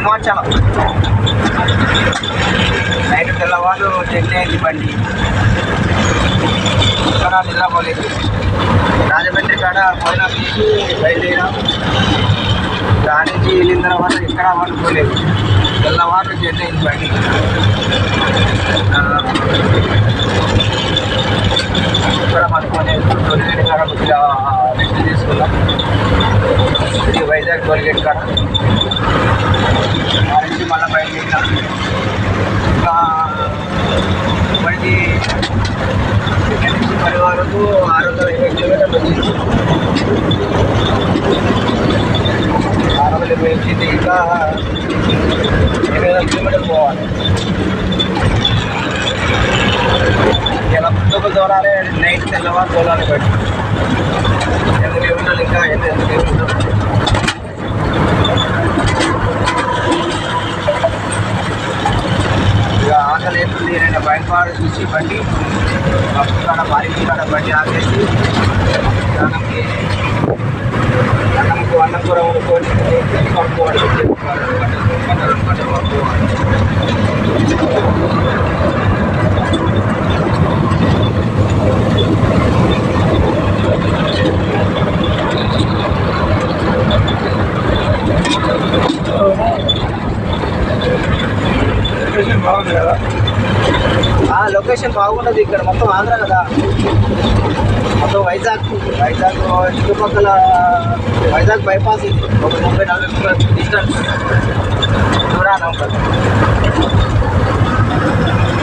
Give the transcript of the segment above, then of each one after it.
Simhachalam night తెల్లవాళ్ళు journey అయింది బండి. ఇక్కడ నిద్రపోలేదు. రాజమండ్రి కాడ పోయినా తీసి బయలుదేరాం. దాని నుంచి వెళ్ళిన తర్వాత ఇక్కడ వండుకోలేదు. తెల్లవాళ్ళు జర్నీ అయింది బండి. ఇక్కడ పడుకోలేదు. టోల్గేట్ కాడ కొద్దిగా రెస్ట్ తీసుకున్నాం. ఇది వైజాగ్ టోల్గేట్ కాడ ఆ నుంచి మళ్ళీ బయలుదేరినాం. ఇంకా ఇప్పటికి ఇక్కడ నుంచి 10 వరకు 620 కిలోమీటర్లు వచ్చింది. 620 వచ్చింది. ఇంకా 800 కిలోమీటర్లు పోవాలి. ఇలా ముందుకు తోలాలి. నైట్ తెల్లవారు తోలాలి బట్టి 8 కిలోమీటర్లు. ఇంకా 8 కిలోమీటర్లు. ఇక ఆకలి అవుతుంది. నేను బయటపాడు చూసి బండి బస్సు కాడ బారికి కాడ బండి ఆగేసి అన్నంకు అన్నం కూర వండుకొని పడుకోవాలి. 2 గంటలు పడుకోవాలి. లొకేషన్ బాగుంది కదా? లొకేషన్ బాగుంటుంది. ఇక్కడ మొత్తం ఆంధ్ర కదా, మొత్తం వైజాగ్ చుట్టుపక్కల వైజాగ్ బైపాస్ ఇది. ఒక 30-40 కిలోమీటర్ డిస్టెన్స్ దూరాన ఉంటుంది.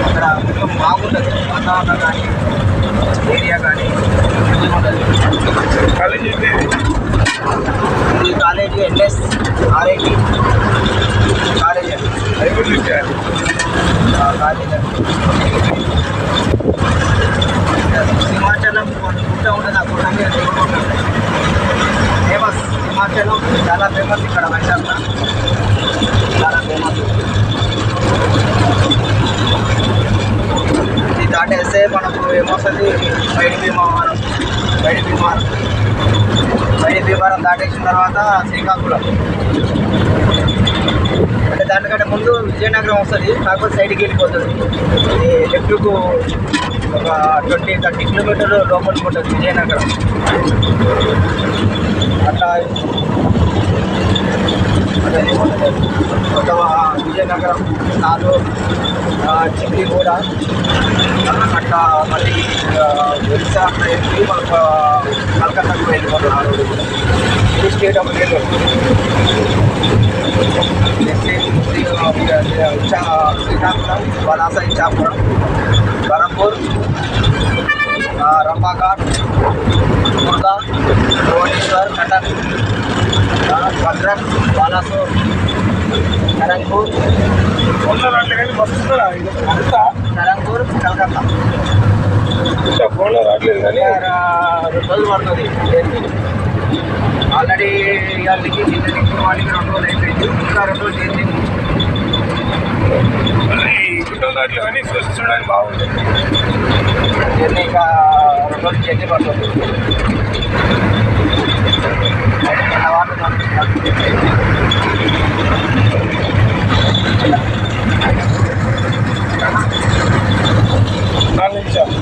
ఇక్కడ మొత్తం బాగుంటుంది. వాతావరణం కానీ ఏరియా కానీ కాలేజీ ఇది కాలేజీ NS RIT కాలేజ్ అండి. కాలేజ్ సింహాచలం గుట్ట ఉంటుంది. ఆ గుట్ట మీద దేవుడు ఉంటుంది. ఫేమస్ సింహాచలం చాలా ఫేమస్. ఇక్కడ వైజాగ్లో చాలా ఫేమస్. ఇది దాటేస్తే మనకు ఏమొస్తుంది? బయట భీమవరం దాటేసిన తర్వాత శ్రీకాకుళం. అంటే దానికంటే ముందు విజయనగరం వస్తుంది. కాకపోతే సైడ్కి వెళ్ళిపోతుంది. ఇది లెఫ్ట్కు ఒక 20-30 కిలోమీటర్లు లోపలికి ఉంటుంది విజయనగరం. అట్లా కొత్త విజయనగరం చిక్లిగూడ అట్లా మళ్ళీ ఒరిస్సా వెళ్ళి మనకు కలకత్తాకు వెళ్ళిపోతున్నారు. ఇది స్టేట్ ఆఫ్ నెల్లూరు. శ్రీకాకుళం, వలాస, ఇచ్చాపురం, బరంపూర్, రంపాఘాట్, కుర్దా, భువనేశ్వర్, కటక్, భద్రక్, బాలాసోర్, నరంపూర్, నరంపూర్, కలకత్తా. 2 రోజులు పడుతుంది. ఆల్రెడీ ఇవాళకి నిన్నటికి వాళ్ళకి 2 రోజులు అయిపోయింది. ఇంకా 2 రోజులు చేసింది. గుట్టలు అన్నీ చూడడానికి బాగుంది. జర్నీ ఇంకా 2 రోజులు జర్నీ పడుతుంది. వాళ్ళు 4 నిమిషాలు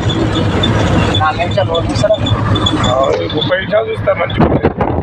4 నిమిషాలు చూస్తారా? 30 నిమిషాలు చూస్తారు మంచిగా.